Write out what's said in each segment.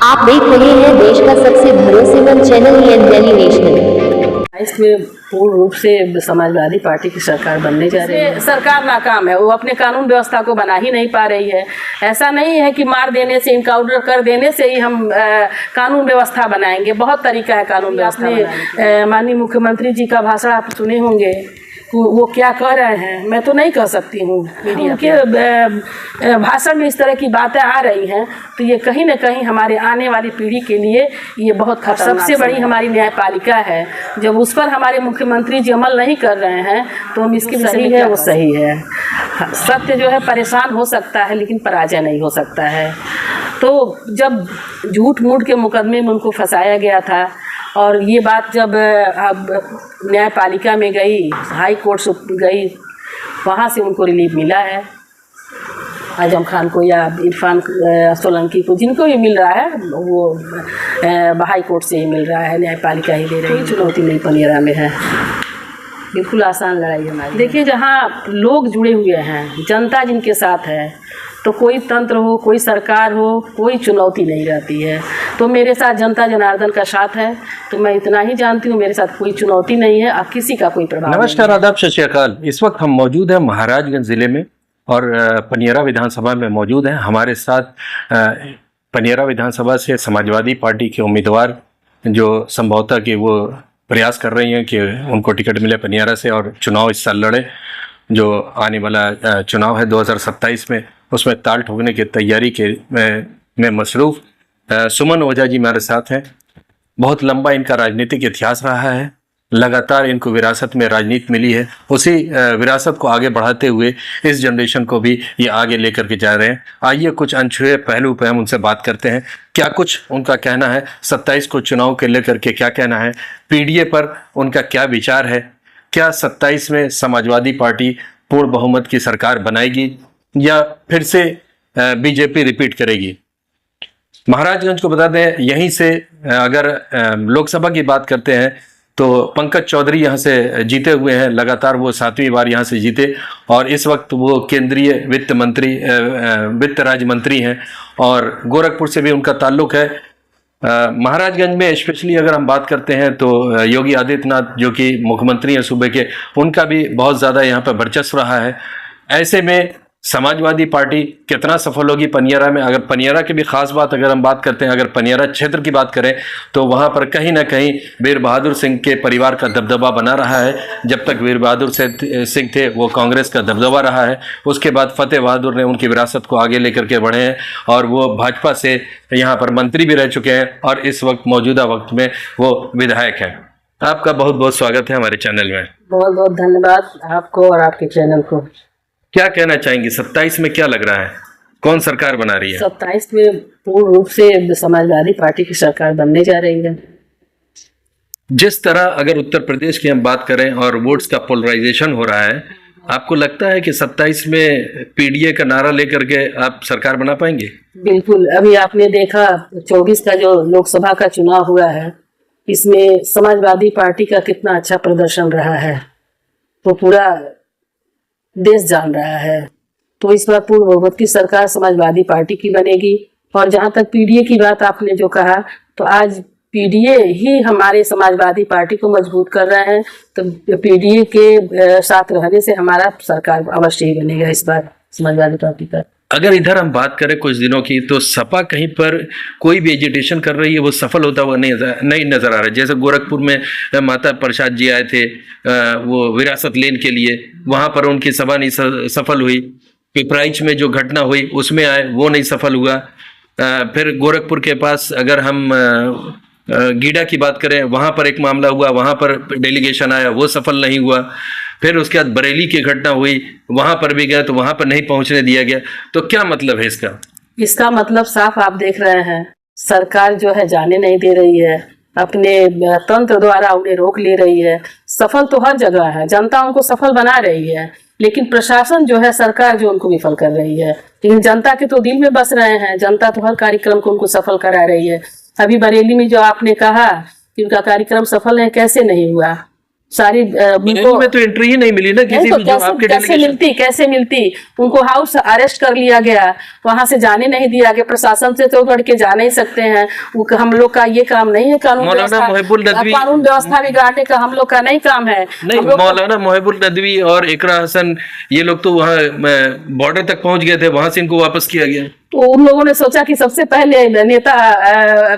आप देख रहे हैं देश का सबसे भरोसेमंद चैनल दिल्ली नेशनल। इसमें पूर्ण रूप से समाजवादी पार्टी की सरकार बनने जा रही है। सरकार नाकाम है, वो अपने कानून व्यवस्था को बना ही नहीं पा रही है। ऐसा नहीं है कि मार देने से, इनकाउंटर कर देने से ही हम कानून व्यवस्था बनाएंगे। बहुत तरीका है कानून व्यवस्था बनाने। माननीय मुख्यमंत्री जी का भाषण आप सुने होंगे, वो क्या कह रहे हैं मैं तो नहीं कह सकती हूँ। उनके भाषण में इस तरह की बातें आ रही हैं तो ये कहीं ना कहीं हमारे आने वाली पीढ़ी के लिए ये बहुत खतरनाक। सबसे बड़ी हमारी न्यायपालिका है, जब उस पर हमारे मुख्यमंत्री जी अमल नहीं कर रहे हैं तो हम इसकी सही है वो सही है। सत्य जो है परेशान हो सकता है लेकिन पराजय नहीं हो सकता है। तो जब झूठ मूठ के मुकदमे में उनको फंसाया गया था और ये बात जब अब न्यायपालिका में गई, हाई कोर्ट से गई, वहाँ से उनको रिलीफ मिला है। आजम खान को या इरफान सोलंकी को, जिनको भी मिल रहा है वो हाई कोर्ट से ही मिल रहा है, न्यायपालिका ही दे रही है। कोई चुनौती नहीं पनियरा में है, बिल्कुल आसान लड़ाई हमारी। देखिए, जहाँ लोग जुड़े हुए हैं, जनता जिनके साथ है, तो कोई तंत्र हो, कोई सरकार हो, कोई चुनौती नहीं रहती है। तो मेरे साथ जनता जनार्दन का साथ है, तो मैं इतना ही जानती हूँ, मेरे साथ कोई चुनौती नहीं है और किसी का कोई प्रभाव। नमस्कार, आदाब, सत श्री अकाल। इस वक्त हम मौजूद हैं महाराजगंज जिले में और पनियरा विधानसभा में मौजूद हैं। हमारे साथ पनियरा विधानसभा से समाजवादी पार्टी के उम्मीदवार जो संभवतः कि वो प्रयास कर रही हैं कि उनको टिकट मिले पनियरा से और चुनाव इस साल लड़े। जो आने वाला चुनाव है 2027 में, उसमें ताल ठोकने की तैयारी के में मसरूफ़ सुमन ओझा जी हमारे साथ हैं। बहुत लंबा इनका राजनीतिक इतिहास रहा है, लगातार इनको विरासत में राजनीति मिली है। उसी विरासत को आगे बढ़ाते हुए इस जनरेशन को भी ये आगे लेकर के जा रहे हैं। आइए कुछ अनछुए पहलू पर हम उनसे बात करते हैं, क्या कुछ उनका कहना है, 27 को चुनाव के लेकर के क्या कहना है, पीडीए पर उनका क्या विचार है, क्या 27 में समाजवादी पार्टी पूर्ण बहुमत की सरकार बनाएगी या फिर से बीजेपी रिपीट करेगी। महाराजगंज को बता दें, यहीं से अगर लोकसभा की बात करते हैं तो पंकज चौधरी यहाँ से जीते हुए हैं, लगातार वो 7वीं बार यहाँ से जीते और इस वक्त वो केंद्रीय वित्त राज्य मंत्री हैं और गोरखपुर से भी उनका ताल्लुक है। महाराजगंज में स्पेशली अगर हम बात करते हैं तो योगी आदित्यनाथ जो कि मुख्यमंत्री हैं सूबे के, उनका भी बहुत ज़्यादा यहाँ पर वर्चस्व रहा है। ऐसे में समाजवादी पार्टी कितना सफल होगी पनियरा में। अगर पनियरा की भी खास बात अगर हम बात करते हैं, अगर पनियरा क्षेत्र की बात करें तो वहाँ पर कहीं ना कहीं वीर बहादुर सिंह के परिवार का दबदबा बना रहा है। जब तक वीर बहादुर सिंह थे वो कांग्रेस का दबदबा रहा है, उसके बाद फतेह बहादुर ने उनकी विरासत को आगे लेकर के बढ़े हैं और वो भाजपा से यहाँ पर मंत्री भी रह चुके हैं और इस वक्त मौजूदा वक्त में वो विधायक है। आपका बहुत बहुत स्वागत है हमारे चैनल में। बहुत बहुत धन्यवाद आपको और आपके चैनल को। क्या कहना चाहेंगे, 27 में क्या लग रहा है, कौन सरकार बना रही है? 27 में पूर्ण रूप से समाजवादी पार्टी की सरकार बनने जा रही है। जिस तरह अगर उत्तर प्रदेश की हम बात करें और वोट्स का पोलराइजेशन हो रहा है, आपको लगता है कि 27 में पीडीए का नारा लेकर के आप सरकार बना पाएंगे? बिल्कुल। अभी आपने देखा 24 का जो लोकसभा का चुनाव हुआ है, इसमें समाजवादी पार्टी का कितना अच्छा प्रदर्शन रहा है, तो पूरा देश जान रहा है। तो इस बार पूर्ण बहुमत की सरकार समाजवादी पार्टी की बनेगी। और जहां तक पीडीए की बात आपने जो कहा, तो आज पीडीए ही हमारे समाजवादी पार्टी को मजबूत कर रहे हैं। तो पीडीए के साथ रहने से हमारा सरकार अवश्य ही बनेगा इस बार समाजवादी पार्टी का। अगर इधर हम बात करें कुछ दिनों की, तो सपा कहीं पर कोई भी एजिटेशन कर रही है, वो सफल होता हुआ नहीं नजर आ रहा है। जैसे गोरखपुर में माता प्रसाद जी आए थे वो विरासत लेने के लिए, वहां पर उनकी सभा नहीं सफल हुई। पिपराइच में जो घटना हुई उसमें आए, वो नहीं सफल हुआ। फिर गोरखपुर के पास अगर हम गीडा की बात करें, वहां पर एक मामला हुआ, वहां पर डेलीगेशन आया, वो सफल नहीं हुआ। फिर उसके बाद बरेली की घटना हुई, वहां पर भी गए तो वहां पर नहीं पहुंचने दिया गया। तो क्या मतलब है इसका? इसका मतलब साफ आप देख रहे हैं, सरकार जो है जाने नहीं दे रही है, अपने तंत्र द्वारा उन्हें रोक ले रही है। सफल तो हर जगह है, जनता उनको सफल बना रही है, लेकिन प्रशासन जो है, सरकार जो उनको विफल कर रही है। लेकिन जनता के तो दिल में बस रहे हैं, जनता तो हर कार्यक्रम को उनको सफल करा रही है। अभी बरेली में जो आपने कहा कि उनका कार्यक्रम सफल है, कैसे नहीं हुआ? सारी उनको में तो एंट्री ही नहीं मिली ना किसी तो भी, जो आपके कैसे मिलती उनको हाउस अरेस्ट कर लिया गया, वहां से जाने नहीं दिया गया। प्रशासन से तो लड़ के जा नहीं सकते हैं, वो हम लोग का ये काम नहीं है। कानून व्यवस्था बिगाड़ने का हम लोग का नहीं काम है। नहीं, मौलाना मोहिबुल नदवी और इकरा हसन ये लोग तो वहाँ बॉर्डर तक पहुंच गए थे, वहां से इनको वापस किया गया। तो उन लोगों ने सोचा कि सबसे पहले नेता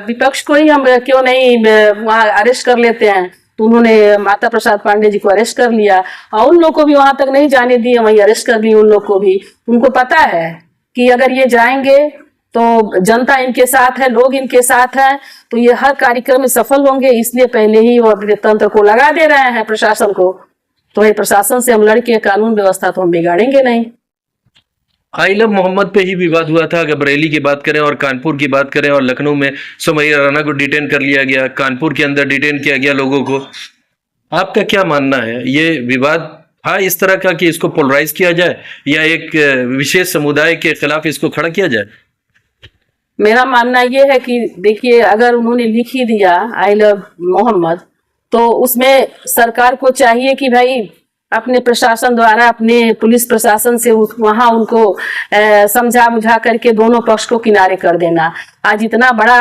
विपक्ष को ही हम क्यों नहीं वहाँ अरेस्ट कर लेते हैं, तो उन्होंने माता प्रसाद पांडे जी को अरेस्ट कर लिया और उन लोग को भी वहां तक नहीं जाने दिए, वहीं अरेस्ट कर ली उन लोग को भी। उनको पता है कि अगर ये जाएंगे तो जनता इनके साथ है, लोग इनके साथ हैं, तो ये हर कार्यक्रम में सफल होंगे, इसलिए पहले ही वो अपने तंत्र को लगा दे रहे हैं, प्रशासन को। तो ये प्रशासन से हम लड़के कानून व्यवस्था तो हम बिगाड़ेंगे नहीं। आइलम मोहम्मद पे ही विवाद हुआ था। अगर बरेली की बात करें और कानपुर की बात करें, और लखनऊ में सुमैया राणा को डिटेन कर लिया गया, कानपुर के अंदर डिटेन किया गया लोगों को। आपका क्या मानना है, ये विवाद था इस तरह का कि इसको पोलराइज किया जाए या एक विशेष समुदाय के खिलाफ इसको खड़ा किया जाए? मेरा मानना ये है कि देखिए, अगर उन्होंने लिख ही दिया आई लव मोहम्मद, तो उसमें सरकार को चाहिए कि भाई अपने प्रशासन द्वारा, अपने पुलिस प्रशासन से वहां उनको समझा बुझा करके दोनों पक्ष को किनारे कर देना। आज इतना बड़ा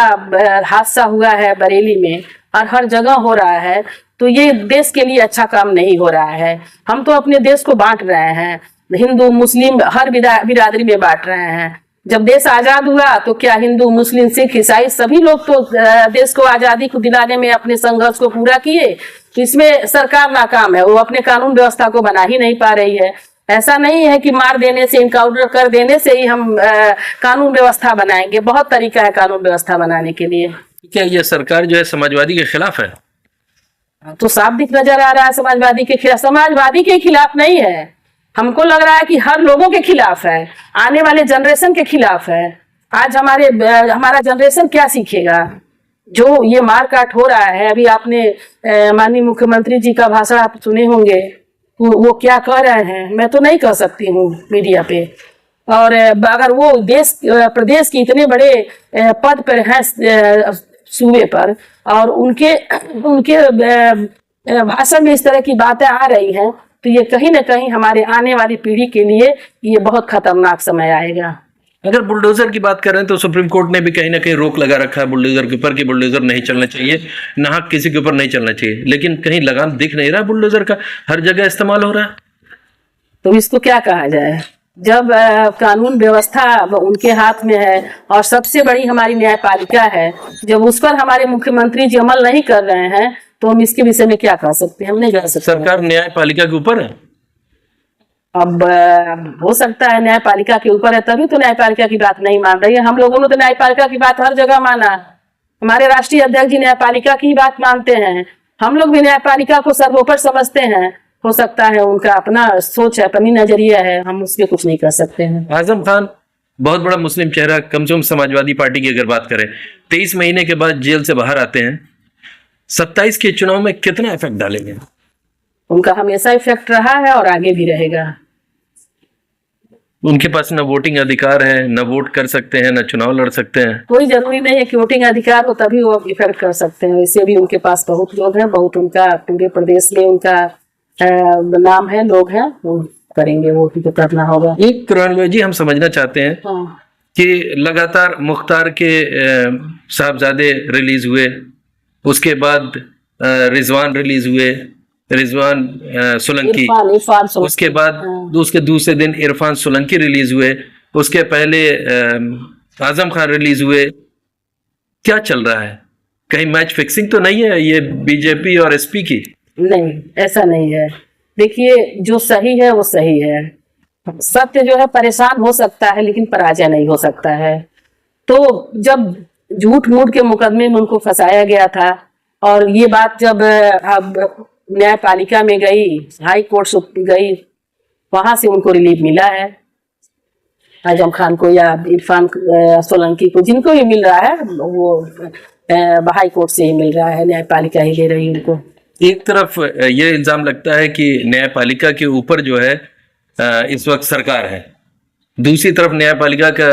हादसा हुआ है बरेली में और हर जगह हो रहा है, तो ये देश के लिए अच्छा काम नहीं हो रहा है। हम तो अपने देश को बांट रहे हैं, हिंदू मुस्लिम हर बिरादरी में बांट रहे हैं। जब देश आजाद हुआ तो क्या हिंदू मुस्लिम सिख ईसाई सभी लोग तो देश को आजादी को दिलाने में अपने संघर्ष को पूरा किए। तो इसमें सरकार नाकाम है, वो अपने कानून व्यवस्था को बना ही नहीं पा रही है। ऐसा नहीं है कि मार देने से, इनकाउंटर कर देने से ही हम कानून व्यवस्था बनाएंगे। बहुत तरीका है कानून व्यवस्था बनाने के लिए। क्या ये सरकार जो है समाजवादी के खिलाफ है? तो साफ दिख नजर आ रहा है समाजवादी के खिलाफ। समाजवादी के खिलाफ नहीं है, हमको लग रहा है कि हर लोगों के खिलाफ है, आने वाले जनरेशन के खिलाफ है। आज हमारा जनरेशन क्या सीखेगा? जो ये मार काट हो रहा है, अभी आपने माननीय मुख्यमंत्री जी का भाषण आप सुने होंगे, वो क्या कह रहे हैं मैं तो नहीं कह सकती हूँ मीडिया पे। और अगर वो प्रदेश के इतने बड़े पद पर हैं सूबे पर, और उनके भाषण में इस तरह की बातें आ रही हैं, तो ये कहीं ना कहीं हमारे आने वाली पीढ़ी के लिए ये बहुत खतरनाक समय आएगा। अगर बुलडोजर की बात करें तो सुप्रीम कोर्ट ने भी कहीं ना कहीं रोक लगा रखा है बुलडोजर के ऊपर कि बुलडोजर नहीं चलना चाहिए, नाहक किसी के ऊपर नहीं चलना चाहिए, लेकिन कहीं लगाम दिख नहीं रहा बुलडोजर का, हर जगह इस्तेमाल हो रहा है। तो इसको क्या कहा जाए? जब कानून व्यवस्था उनके हाथ में है और सबसे बड़ी हमारी न्यायपालिका है, जब उस पर हमारे मुख्यमंत्री जी अमल नहीं कर रहे हैं, तो हम इसके विषय में क्या कह सकते हैं? हम नहीं कह सकते। सरकार न्यायपालिका के ऊपर है। अब हो सकता है न्यायपालिका के ऊपर है, तभी तो न्यायपालिका की बात नहीं मान रही है। हम लोगों ने तो न्यायपालिका की बात हर जगह माना। हमारे राष्ट्रीय अध्यक्ष जी न्यायपालिका की बात मानते हैं, हम लोग भी न्यायपालिका को सर्वोपरि समझते हैं। हो सकता है उनका अपना सोच है, अपनी नजरिया है, हम उसमें कुछ नहीं कर सकते हैं। आजम खान बहुत बड़ा मुस्लिम चेहरा, कम से कम समाजवादी पार्टी की अगर बात करें, 23 महीने के बाद जेल से बाहर आते हैं, 27 के चुनाव में कितना इफेक्ट डालेंगे? उनका हमेशा इफेक्ट रहा है और आगे भी रहेगा। उनके पास न वोटिंग अधिकार है, न वोट कर सकते हैं, न चुनाव लड़ सकते हैं। कोई जरूरी नहीं है कि वोटिंग अधिकार हो तभी वो इफेक्ट कर सकते हैं। वैसे भी उनके पास बहुत लोग हैं, बहुत उनका पूरे प्रदेश में उनका नाम है, लोग हैं, वो करेंगे, वोट तो करना होगा। एक क्रोनोलॉजी हम समझना चाहते हैं कि लगातार मुख्तार के साहबजादे रिलीज हुए, उसके बाद रिजवान रिलीज हुए, रिजवान सोलंकी, उसके बाद उसके दूसरे दिन इरफान सोलंकी रिलीज हुए, उसके पहले आजम खान रिलीज हुए। क्या चल रहा है? कहीं मैच फिक्सिंग तो नहीं है ये बीजेपी और एसपी की? नहीं, ऐसा नहीं है। देखिए, जो सही है वो सही है। सत्य जो है परेशान हो सकता है, लेकिन पराजय नहीं हो सकता है। तो जब झूठ मूठ के मुकदमे में उनको फंसाया गया था, और ये बात जब अब न्यायपालिका में गई, हाई कोर्ट गई, वहां से उनको रिलीफ मिला है। आजम खान को या इरफान सोलंकी को, जिनको भी मिल रहा है वो हाई कोर्ट से ही मिल रहा है, न्यायपालिका ही दे रही है उनको। एक तरफ ये इल्जाम लगता है कि न्यायपालिका के ऊपर जो है इस वक्त सरकार है, दूसरी तरफ न्यायपालिका का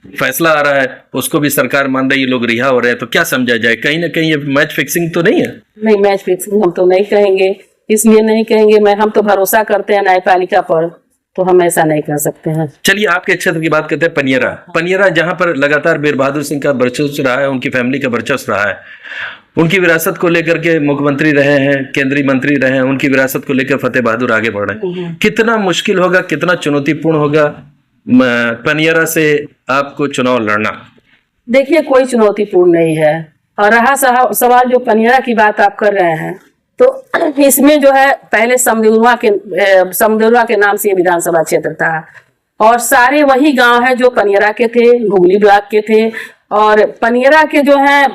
फैसला आ रहा है उसको भी सरकार मान रही है, लोग रिहा हो रहे हैं, तो क्या समझा जाए? कहीं ना कहीं ये मैच फिक्सिंग तो नहीं है? नहीं, मैच फिक्सिंग हम तो नहीं कहेंगे, इसलिए नहीं कहेंगे हम तो भरोसा करते हैं न्यायपालिका पर, तो हम ऐसा नहीं कर सकते हैं। चलिए आपके क्षेत्र की बात करते हैं, पनियरा जहां पर लगातार वीर बहादुर सिंह का वर्चस्व रहा है, उनकी फैमिली का वर्चस्व रहा है, उनकी विरासत को लेकर के मुख्यमंत्री रहे हैं, केंद्रीय मंत्री रहे हैं, उनकी विरासत को लेकर फतेह बहादुर आगे बढ़ रहे हैं। कितना मुश्किल होगा, कितना चुनौतीपूर्ण होगा पनियरा से आपको चुनाव लड़ना? देखिए, कोई चुनौतीपूर्ण नहीं है। और रहा सवाल जो पनियरा की बात आप कर रहे हैं, तो इसमें जो है पहले समदेवरा के नाम से ये विधानसभा क्षेत्र था, और सारे वही गांव है जो पनियरा के थे, घुगली ब्लॉक के थे, और पनियरा के जो है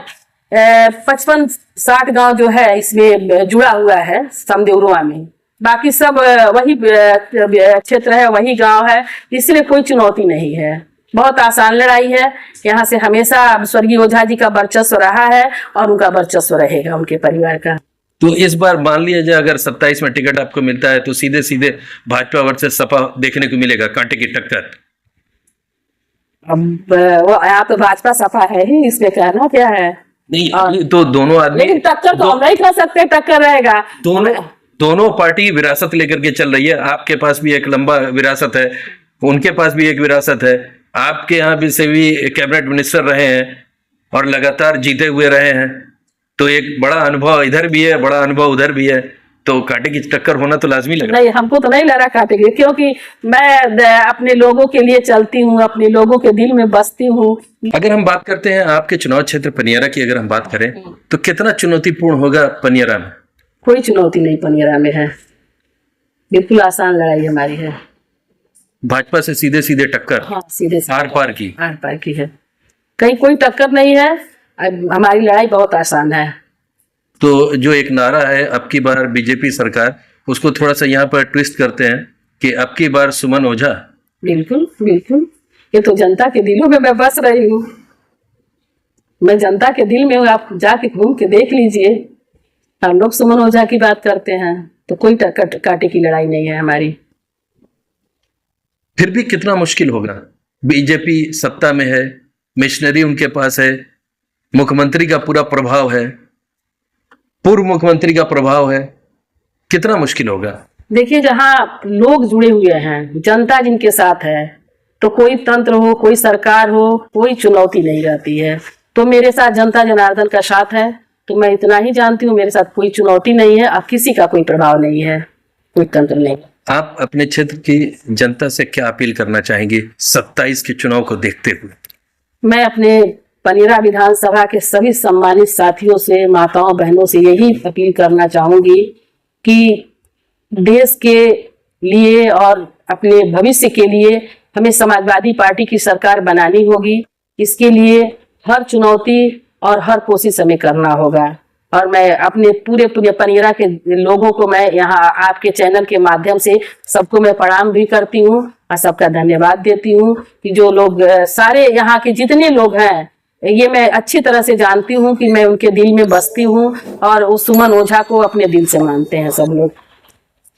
55-60 गांव जो है इसमें जुड़ा हुआ है समदेवरा में। बाकी सब वही क्षेत्र है, वही गांव है, इसलिए कोई चुनौती नहीं है। बहुत आसान लड़ाई है। यहाँ से हमेशा स्वर्गीय ओझा जी का वर्चस्व रहा है और उनका वर्चस्व रहेगा, उनके परिवार का। तो इस बार मान लिया जाए अगर 27 में टिकट आपको मिलता है तो सीधे सीधे भाजपा वर्सेस सपा देखने को मिलेगा, कांटे की टक्कर। अब वो यहाँ तो भाजपा सपा है ही, इसमें कहना क्या है? नहीं तो दोनों आदमी, लेकिन टक्कर तो हम नहीं कर सकते, टक्कर रहेगा। दोनों पार्टी विरासत लेकर के चल रही है। आपके पास भी एक लंबा विरासत है, उनके पास भी एक विरासत है। आपके यहाँ भी से भी कैबिनेट मिनिस्टर रहे हैं और लगातार जीते हुए रहे हैं, तो एक बड़ा अनुभव इधर भी है, बड़ा अनुभव उधर भी है, तो कांटे की टक्कर होना तो लाजमी लग रहा है। नहीं, हमको तो नहीं लग रहा कांटे की, क्योंकि मैं अपने लोगों के लिए चलती हूँ, अपने लोगों के दिल में बसती हूँ। अगर हम बात करते हैं आपके चुनाव क्षेत्र पनियरा की, अगर हम बात करें तो कितना चुनौतीपूर्ण होगा पनियरा में? कोई चुनौती नहीं पनियरा में है, बिल्कुल आसान लड़ाई हमारी है। भाजपा से सीधे सीधे टक्कर? हाँ, सीधे आर पार की? आर पार की है, कहीं कोई टक्कर नहीं है। हमारी लड़ाई बहुत आसान है। तो जो एक नारा है अब की बार बीजेपी सरकार, उसको थोड़ा सा यहाँ पर ट्विस्ट करते हैं कि अब की बार सुमन ओझा। बिल्कुल बिल्कुल, ये तो जनता के दिलों में मैं बस रही हूँ, मैं जनता के दिल में हूँ। आप जाके घूम के देख लीजिए, हम लोग सुमन ओझा की बात करते हैं, तो कोई कांटे की लड़ाई नहीं है हमारी। फिर भी कितना मुश्किल होगा? बीजेपी सत्ता में है, मिशनरी उनके पास है, मुख्यमंत्री का पूरा प्रभाव है, पूर्व मुख्यमंत्री का प्रभाव है, कितना मुश्किल होगा? देखिए, जहाँ लोग जुड़े हुए हैं, जनता जिनके साथ है, तो कोई तंत्र हो, कोई सरकार हो, कोई चुनौती नहीं रहती है। तो मेरे साथ जनता जनार्दन का साथ है, तो मैं इतना ही जानती हूँ, मेरे साथ कोई चुनौती नहीं है। अब किसी का कोई प्रभाव नहीं है, कोई तंत्र नहीं। आप अपने क्षेत्र की जनता से क्या अपील करना चाहेंगे 27 के चुनाव को देखते हुए? मैं अपने पनियरा विधानसभा के सभी सम्मानित साथियों से, माताओं बहनों से यही अपील करना चाहूंगी कि देश के लिए और अपने भविष्य के लिए हमें समाजवादी पार्टी की सरकार बनानी होगी। इसके लिए हर चुनौती और हर कोशिश हमें करना होगा। और मैं अपने पूरे पनियरा के लोगों को मैं यहाँ आपके चैनल के माध्यम से सबको मैं प्रणाम भी करती हूँ और सबका धन्यवाद देती हूँ कि जो लोग सारे यहाँ के जितने लोग हैं, ये मैं अच्छी तरह से जानती हूँ कि मैं उनके दिल में बसती हूँ और उस सुमन ओझा को अपने दिल से मानते हैं सब लोग।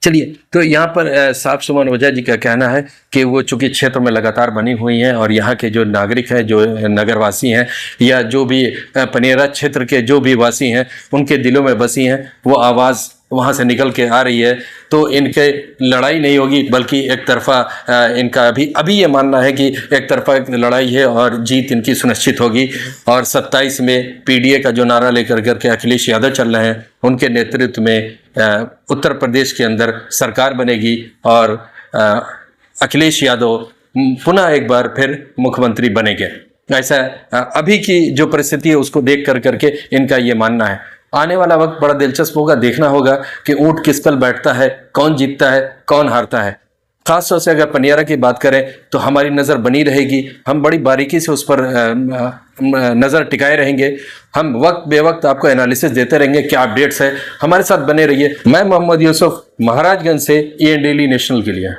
चलिए, तो यहाँ पर साहब सुमन ओझा जी का कहना है कि वो चूंकि क्षेत्र में लगातार बनी हुई हैं और यहाँ के जो नागरिक हैं, जो नगरवासी हैं या जो भी पनियरा क्षेत्र के जो भी वासी हैं, उनके दिलों में बसी हैं, वो आवाज़ वहाँ से निकल के आ रही है। तो इनके लड़ाई नहीं होगी, बल्कि एक तरफा इनका अभी ये मानना है कि एक तरफा लड़ाई है और जीत इनकी सुनिश्चित होगी। और 27 में पीडीए का जो नारा लेकर करके अखिलेश यादव चल रहे हैं, उनके नेतृत्व में उत्तर प्रदेश के अंदर सरकार बनेगी और अखिलेश यादव पुनः एक बार फिर मुख्यमंत्री बनेंगे। ऐसा अभी की जो परिस्थिति है उसको देख कर करके इनका ये मानना है। आने वाला वक्त बड़ा दिलचस्प होगा, देखना होगा कि ऊंट किस पर बैठता है, कौन जीतता है, कौन हारता है। खास तौर से अगर पनियरा की बात करें तो हमारी नज़र बनी रहेगी, हम बड़ी बारीकी से उस पर नज़र टिकाए रहेंगे। हम वक्त बेवक्त आपको एनालिसिस देते रहेंगे, क्या अपडेट्स है, हमारे साथ बने रहिए। मैं मोहम्मद यूसुफ, महाराजगंज से, EN डेली नेशनल के लिए।